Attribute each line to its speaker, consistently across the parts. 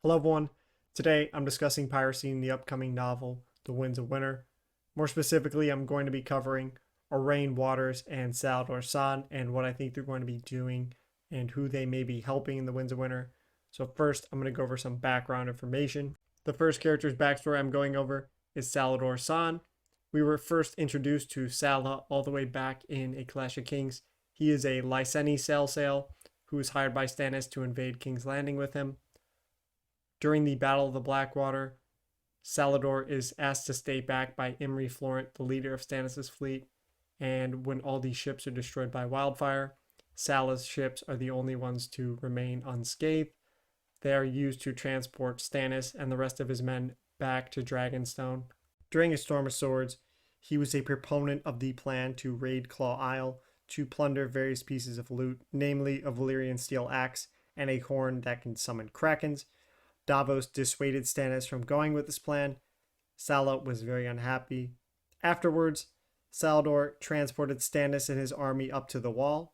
Speaker 1: Hello everyone. Today I'm discussing piracy in the upcoming novel, The Winds of Winter. More specifically, I'm going to be covering Aurane Waters and Salladhor Saan and what I think they're going to be doing and who they may be helping in The Winds of Winter. So first, I'm going to go over some background information. The first character's backstory I'm going over is Salladhor Saan. We were first introduced to Salla all the way back in A Clash of Kings. He is a Lyseni sail who is hired by Stannis to invade King's Landing with him. During the Battle of the Blackwater, Salladhor is asked to stay back by Imry Florent, the leader of Stannis' fleet, and when all these ships are destroyed by wildfire, Salla's ships are the only ones to remain unscathed. They are used to transport Stannis and the rest of his men back to Dragonstone. During a Storm of Swords, he was a proponent of the plan to raid Claw Isle to plunder various pieces of loot, namely a Valyrian steel axe and a horn that can summon krakens. Davos dissuaded Stannis from going with this plan. Salla was very unhappy. Afterwards, Salladhor transported Stannis and his army up to the wall.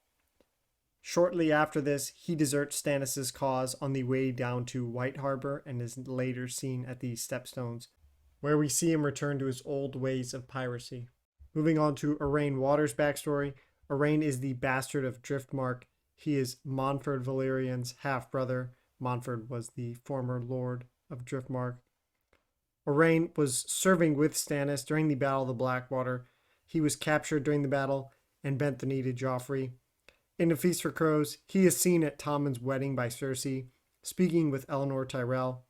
Speaker 1: Shortly after this, he deserts Stannis' cause on the way down to White Harbor and is later seen at the Stepstones, where we see him return to his old ways of piracy. Moving on to Aurane Waters' backstory. Aurane is the bastard of Driftmark. He is Montford Valerian's half-brother. Montford was the former lord of Driftmark. Aurane was serving with Stannis during the Battle of the Blackwater. He was captured during the battle and bent the knee to Joffrey. In A Feast for Crows, he is seen at Tommen's wedding by Cersei, speaking with Eleanor Tyrell.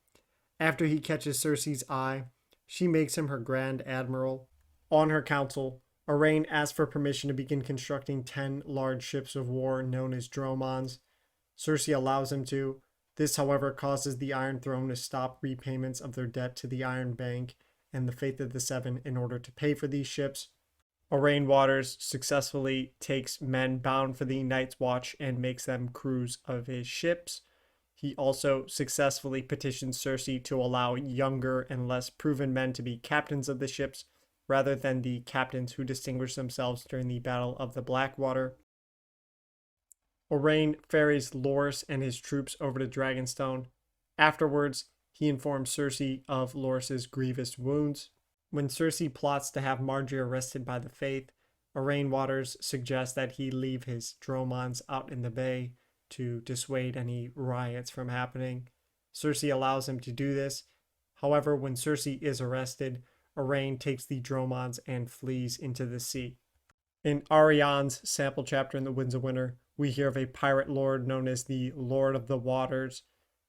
Speaker 1: After he catches Cersei's eye, she makes him her Grand Admiral. On her council, Aurane asks for permission to begin constructing 10 large ships of war known as dromons. Cersei allows him to. This, however, causes the Iron Throne to stop repayments of their debt to the Iron Bank and the Faith of the Seven in order to pay for these ships. Aurane Waters successfully takes men bound for the Night's Watch and makes them crews of his ships. He also successfully petitions Cersei to allow younger and less proven men to be captains of the ships, rather than the captains who distinguished themselves during the Battle of the Blackwater. Aurane ferries Loras and his troops over to Dragonstone. Afterwards, he informs Cersei of Loras's grievous wounds. When Cersei plots to have Margaery arrested by the Faith, Aurane Waters suggests that he leave his dromons out in the bay to dissuade any riots from happening. Cersei allows him to do this. However, when Cersei is arrested, Aurane takes the dromons and flees into the sea. In Arianne's sample chapter in The Winds of Winter, we hear of a pirate lord known as the Lord of the Waters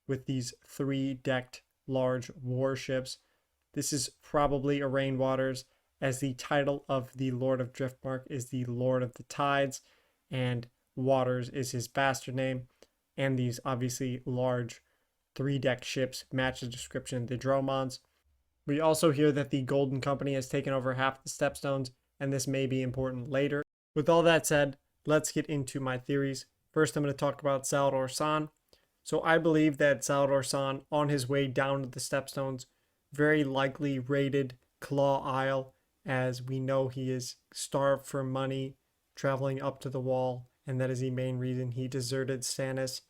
Speaker 1: with these 3-decked large warships. This is probably Aurane Waters, as the title of the Lord of Driftmark is the Lord of the Tides, and Waters is his bastard name, and these obviously large 3-deck ships match the description of the dromons. We also hear that the Golden Company has taken over half the Stepstones, and this may be important later. With all that said, let's get into my theories. First, I'm going to talk about Salladhor Saan. So I believe that Salladhor Saan, on his way down to the Stepstones, very likely raided Claw Isle, as we know he is starved for money, traveling up to the wall, and that is the main reason he deserted Stannis.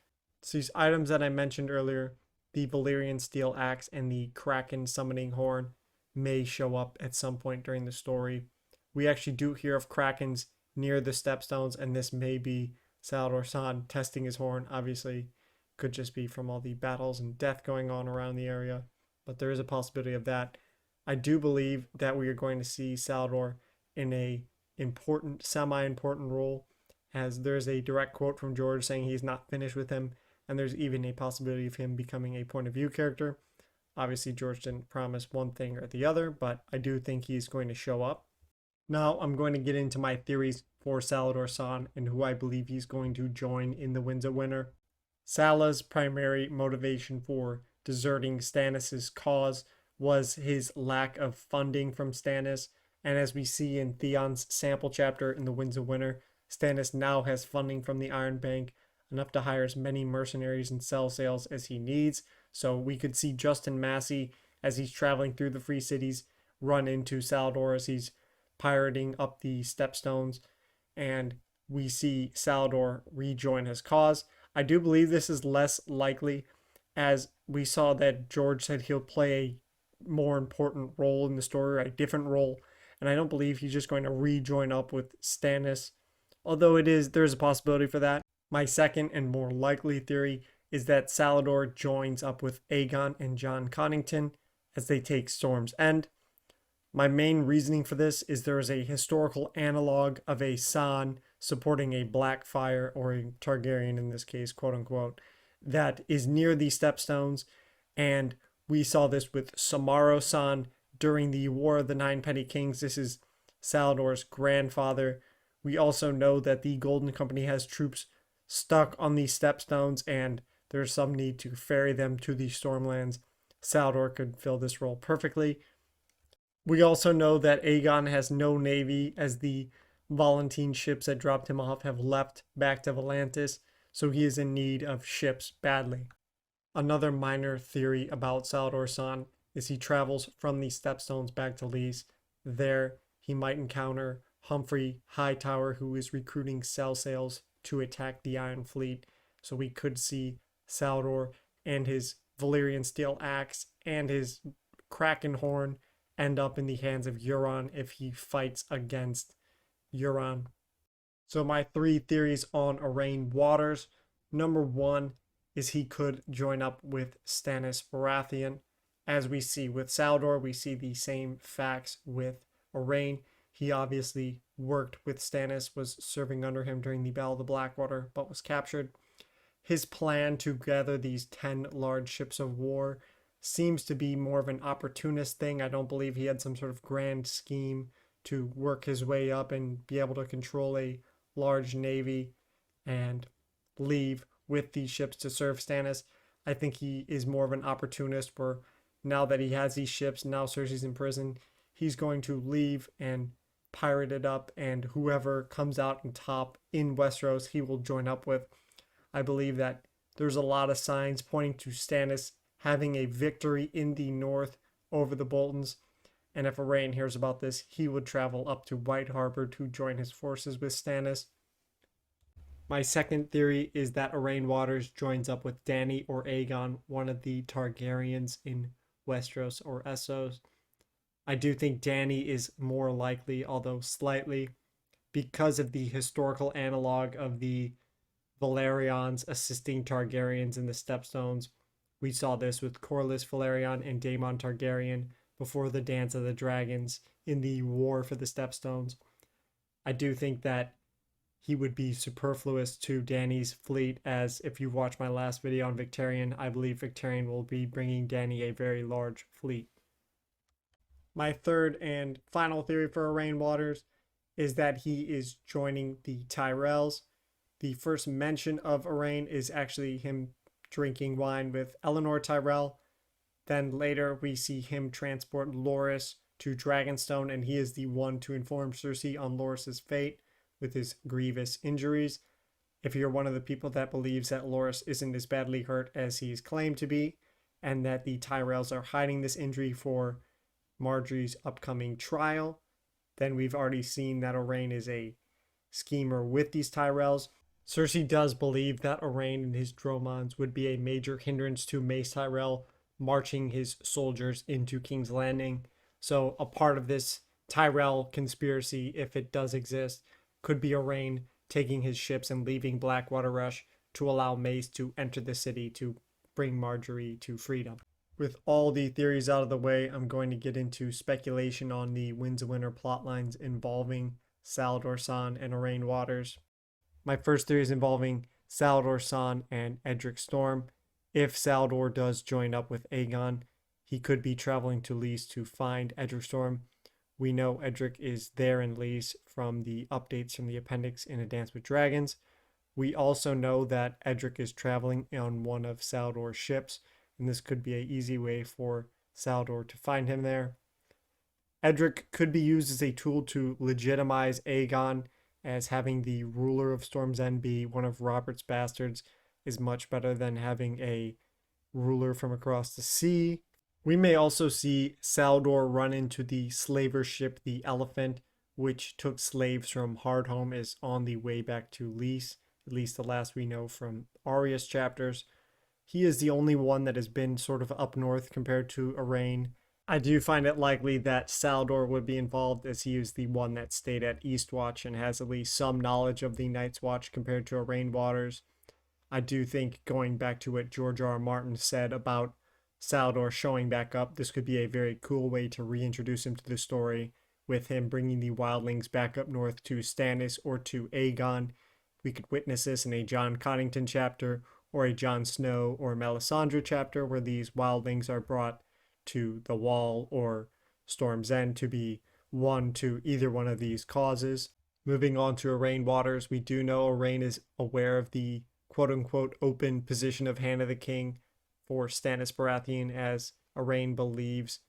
Speaker 1: So these items that I mentioned earlier, the Valyrian steel axe and the Kraken summoning horn, may show up at some point during the story. We actually do hear of Krakens near the Stepstones, and this may be Salladhor Saan testing his horn. Obviously, could just be from all the battles and death going on around the area, but there is a possibility of that. I do believe that we are going to see Salladhor in a semi-important role, as there's a direct quote from George saying he's not finished with him, and there's even a possibility of him becoming a point of view character. Obviously, George didn't promise one thing or the other, but I do think he's going to show up. Now I'm going to get into my theories for Salladhor Saan and who I believe he's going to join in The Winds of Winter. Salla's primary motivation for deserting Stannis' cause was his lack of funding from Stannis, and as we see in Theon's sample chapter in The Winds of Winter, Stannis now has funding from the Iron Bank, enough to hire as many mercenaries and cell sails as he needs. So we could see Justin Massey, as he's traveling through the Free Cities, run into Salladhor as he's pirating up the Stepstones, and we see Salladhor rejoin his cause. I do believe this is less likely as we saw that George said he'll play a more important role in the story, a different role, and I don't believe he's just going to rejoin up with Stannis, although there's a possibility for that. My second and more likely theory is that Salladhor joins up with Aegon and Jon Connington as they take Storm's End. My main reasoning for this is there is a historical analog of a Saan supporting a Blackfire, or a Targaryen in this case, quote unquote, that is near the Stepstones, and we saw this with Samaro Saan during the War of the Nine Petty Kings. This is Salladhor's grandfather. We also know that the Golden Company has troops stuck on the Stepstones, and there's some need to ferry them to the Stormlands. Salladhor could fill this role perfectly. We also know that Aegon has no navy, as the Volantene ships that dropped him off have left back to Volantis, so he is in need of ships badly. Another minor theory about Salladhor Saan is he travels from the Stepstones back to Lys. There, he might encounter Humphrey Hightower, who is recruiting Cell Sails to attack the Iron Fleet. So we could see Salladhor and his Valyrian steel axe and his Kraken horn end up in the hands of Euron if he fights against Euron. So my three theories on Aurane Waters. Number one is he could join up with Stannis Baratheon. As we see with Salladhor, we see the same facts with Aurane. He obviously worked with Stannis, was serving under him during the Battle of the Blackwater, but was captured. His plan to gather these 10 large ships of war seems to be more of an opportunist thing. I don't believe he had some sort of grand scheme to work his way up and be able to control a large navy and leave with these ships to serve Stannis. I think he is more of an opportunist, where now that he has these ships, now Cersei's in prison, he's going to leave and pirate it up, and whoever comes out on top in Westeros, he will join up with. I believe that there's a lot of signs pointing to Stannis having a victory in the north over the Boltons, and if Aurane hears about this, he would travel up to White Harbor to join his forces with Stannis. My second theory is that Aurane Waters joins up with Dany or Aegon, one of the Targaryens in Westeros or Essos. I do think Dany is more likely, although slightly, because of the historical analog of the Valerians assisting Targaryens in the Stepstones. We saw this with Corlys Velaryon and Daemon Targaryen before the Dance of the Dragons in the War for the Stepstones. I do think that he would be superfluous to Dany's fleet, as if you watch my last video on Victarion, I believe Victarion will be bringing Dany a very large fleet. My third and final theory for Aurane Waters is that he is joining the Tyrells. The first mention of Aurane is actually him drinking wine with Eleanor Tyrell. Then later we see him transport Loras to Dragonstone, and he is the one to inform Cersei on Loras's fate with his grievous injuries. If you're one of the people that believes that Loras isn't as badly hurt as he's claimed to be, and that the Tyrells are hiding this injury for Marjorie's upcoming trial, then we've already seen that Aurane is a schemer with these Tyrells. Cersei does believe that Aurane and his Dromons would be a major hindrance to Mace Tyrell marching his soldiers into King's Landing. So a part of this Tyrell conspiracy, if it does exist, could be Aurane taking his ships and leaving Blackwater Rush to allow Mace to enter the city to bring Marjorie to freedom. With all the theories out of the way, I'm going to get into speculation on the Winds of Winter plotlines involving Salladhor Saan and Aurane Waters. My first theory is involving Salladhor Saan and Edric Storm. If Salladhor does join up with Aegon, he could be traveling to Lys to find Edric Storm. We know Edric is there in Lys from the updates from the appendix in A Dance with Dragons. We also know that Edric is traveling on one of Salladhor's ships, and this could be an easy way for Salladhor to find him there. Edric could be used as a tool to legitimize Aegon, as having the ruler of Storm's End be one of Robert's bastards is much better than having a ruler from across the sea. We may also see Salladhor run into the slaver ship, the Elephant, which took slaves from Hardhome, is on the way back to Lys, at least the last we know from Arya's chapters. He is the only one that has been sort of up north compared to Aurane. I do find it likely that Salladhor would be involved, as he is the one that stayed at Eastwatch and has at least some knowledge of the Night's Watch compared to Aurane Waters. I do think, going back to what George R. R. Martin said about Salladhor showing back up, this could be a very cool way to reintroduce him to the story, with him bringing the wildlings back up north to Stannis or to Aegon. We could witness this in a John Connington chapter, or a Jon Snow or Melisandre chapter, where these wildlings are brought to the Wall or Storm's End to be won to either one of these causes. Moving on to Aurane Waters, we do know Aurane is aware of the quote-unquote open position of Hand of the King for Stannis Baratheon, as Aurane believes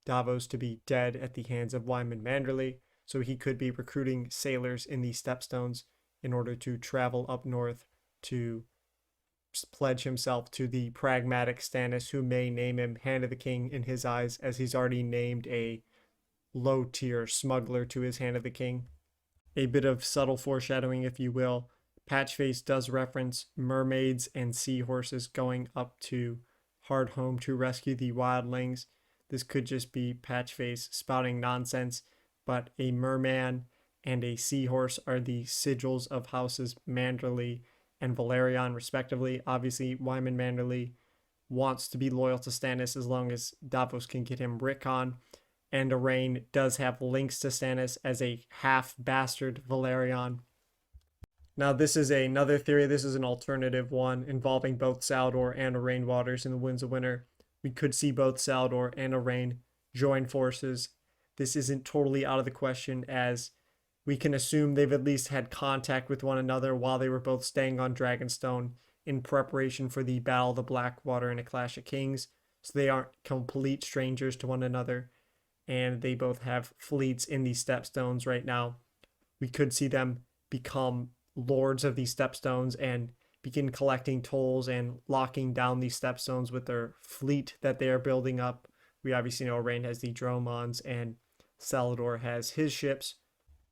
Speaker 1: Davos to be dead at the hands of Wyman Manderley, so he could be recruiting sailors in the Stepstones in order to travel up north to pledge himself to the pragmatic Stannis, who may name him Hand of the King in his eyes, as he's already named a low-tier smuggler to his Hand of the King. A bit of subtle foreshadowing, if you will. Patchface does reference mermaids and seahorses going up to Hardhome to rescue the wildlings. This could just be Patchface spouting nonsense, but a merman and a seahorse are the sigils of houses Manderley and Valerian, respectively. Obviously, Wyman Manderley wants to be loyal to Stannis as long as Davos can get him Rickon, and Aurane does have links to Stannis as a half-bastard Valerian. Now, this is another theory. This is an alternative one involving both Salladhor and Aurane Waters in the Winds of Winter. We could see both Salladhor and Aurane join forces. This isn't totally out of the question, as we can assume they've at least had contact with one another while they were both staying on Dragonstone in preparation for the Battle of the Blackwater and a Clash of Kings. So they aren't complete strangers to one another, and they both have fleets in the Stepstones right now. We could see them become lords of these Stepstones and begin collecting tolls and locking down these Stepstones with their fleet that they are building up. We obviously know Aurane has the Dromons and Salladhor has his ships.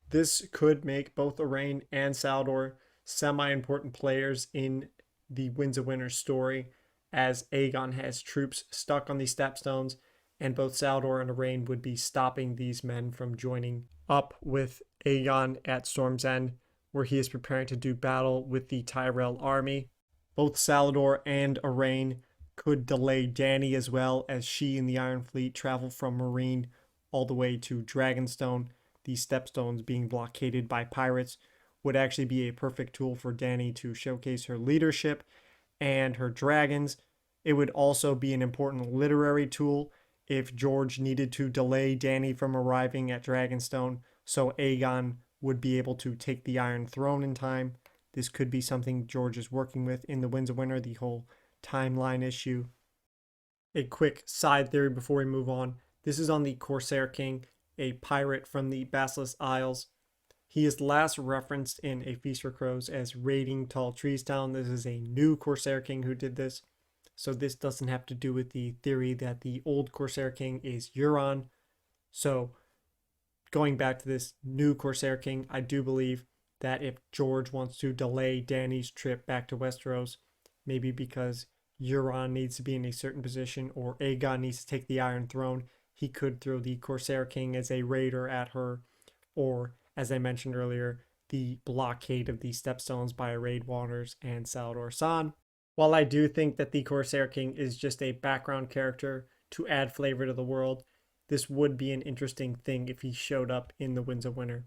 Speaker 1: This could make both Aurane and Salladhor semi-important players in the Winds of Winter story, as Aegon has troops stuck on the Stepstones, and both Salladhor and Aurane would be stopping these men from joining up with Aegon at Storm's End, where he is preparing to do battle with the Tyrell army. Both Salladhor and Aurane could delay Dany as well, as she and the Iron Fleet travel from Meereen all the way to Dragonstone. These Stepstones being blockaded by pirates would actually be a perfect tool for Dany to showcase her leadership and her dragons. It would also be an important literary tool if George needed to delay Dany from arriving at Dragonstone, so Aegon would be able to take the Iron Throne in time. This could be something George is working with in the Winds of Winter, the whole timeline issue. A quick side theory before we move on. This is on the Corsair King, a pirate from the Basilisk Isles. He is last referenced in A Feast for Crows as raiding Tall Trees Town. This is a new Corsair King who did this, so this doesn't have to do with the theory that the old Corsair King is Euron. So going back to this new Corsair King, I do believe that if George wants to delay Dany's trip back to Westeros, maybe because Euron needs to be in a certain position or Aegon needs to take the Iron Throne, he could throw the Corsair King as a raider at her, or, as I mentioned earlier, the blockade of the Stepstones by Raid Waters and Salladhor Saan. While I do think that the Corsair King is just a background character to add flavor to the world, this would be an interesting thing if he showed up in the Winds of Winter.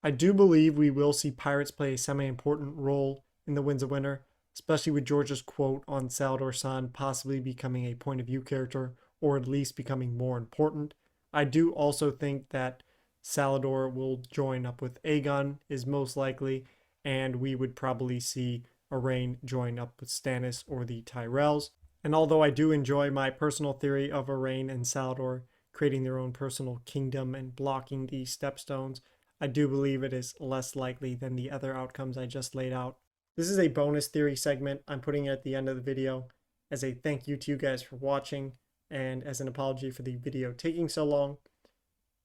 Speaker 1: I do believe we will see pirates play a semi-important role in the Winds of Winter, especially with George's quote on Salladhor Saan possibly becoming a point of view character, or at least becoming more important. I do also think that Salladhor will join up with Aegon, is most likely, and we would probably see Aurane join up with Stannis or the Tyrells. And although I do enjoy my personal theory of Aurane and Salladhor creating their own personal kingdom and blocking the Stepstones, I do believe it is less likely than the other outcomes I just laid out. This is a bonus theory segment I'm putting at the end of the video as a thank you to you guys for watching and as an apology for the video taking so long.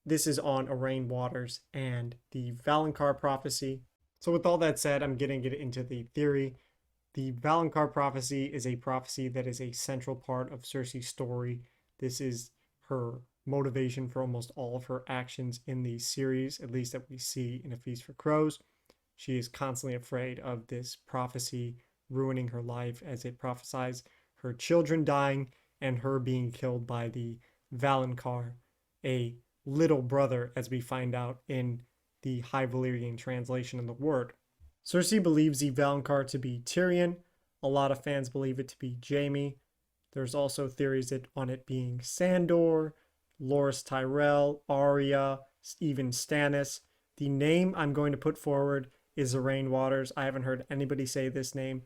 Speaker 1: This is on Aurane Waters and the Valonqar prophecy. So with all that said, I'm getting it into the theory. The Valonqar prophecy is a prophecy that is a central part of Cersei's story. This is her motivation for almost all of her actions in the series, at least that we see in A Feast for Crows. She is constantly afraid of this prophecy ruining her life, as it prophesies her children dying and her being killed by the Valonqar, a little brother, as we find out in the High Valyrian translation of the word. Cersei believes the Valonqar to be Tyrion. A lot of fans believe it to be Jaime. There's also theories on it being Sandor, Loras Tyrell, Arya, even Stannis. The name I'm going to put forward is Aurane Waters. I haven't heard anybody say this name.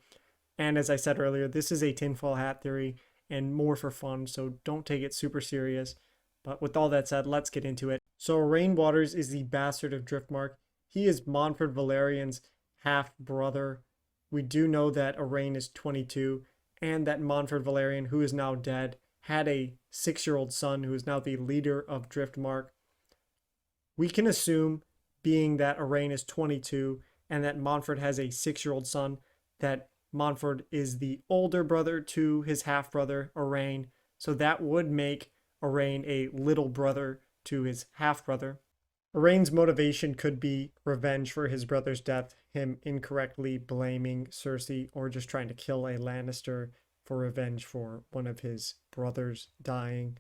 Speaker 1: And as I said earlier, this is a tinfoil hat theory and more for fun, so don't take it super serious. But with all that said, let's get into it. So Aurane Waters is the bastard of Driftmark. He is Montford Valerian's half-brother. We do know that Aurane is 22 and that Montford Valerian, who is now dead, had a 6-year-old son who is now the leader of Driftmark. We can assume, being that Aurane is 22 and that Montford has a 6-year-old son, that Montford is the older brother to his half-brother, Aurane. So that would make Aurane a little brother to his half-brother. Aurane's motivation could be revenge for his brother's death, him incorrectly blaming Cersei, or just trying to kill a Lannister for revenge for one of his brothers dying.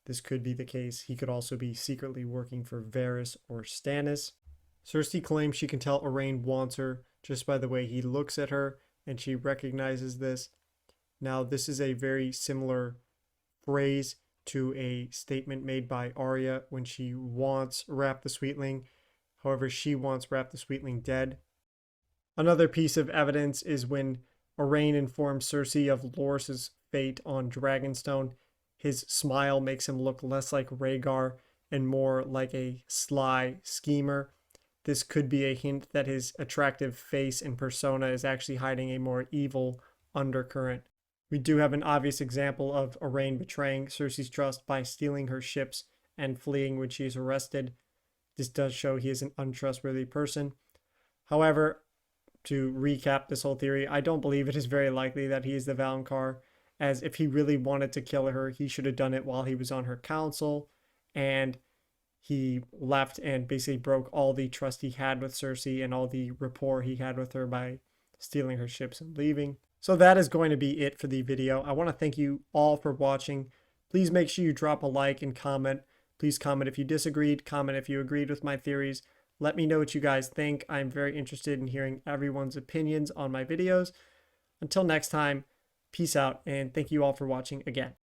Speaker 1: This could be the case. He could also be secretly working for Varys or Stannis. Cersei claims she can tell Aurane wants her just by the way he looks at her, and she recognizes this. Now, this is a very similar phrase to a statement made by Arya when she wants Rap the Sweetling. However, she wants Rap the Sweetling dead. Another piece of evidence is when Aurane informs Cersei of Loras's fate on Dragonstone. His smile makes him look less like Rhaegar and more like a sly schemer. This could be a hint that his attractive face and persona is actually hiding a more evil undercurrent. We do have an obvious example of Aurane betraying Cersei's trust by stealing her ships and fleeing when she is arrested. This does show he is an untrustworthy person. However, to recap this whole theory, I don't believe it is very likely that he is the Valonqar, as if he really wanted to kill her, he should have done it while he was on her council, and he left and basically broke all the trust he had with Cersei and all the rapport he had with her by stealing her ships and leaving. So that is going to be it for the video. I want to thank you all for watching. Please make sure you drop a like and comment. Please comment if you disagreed, comment if you agreed with my theories. Let me know what you guys think. I'm very interested in hearing everyone's opinions on my videos. Until next time, peace out, and thank you all for watching again.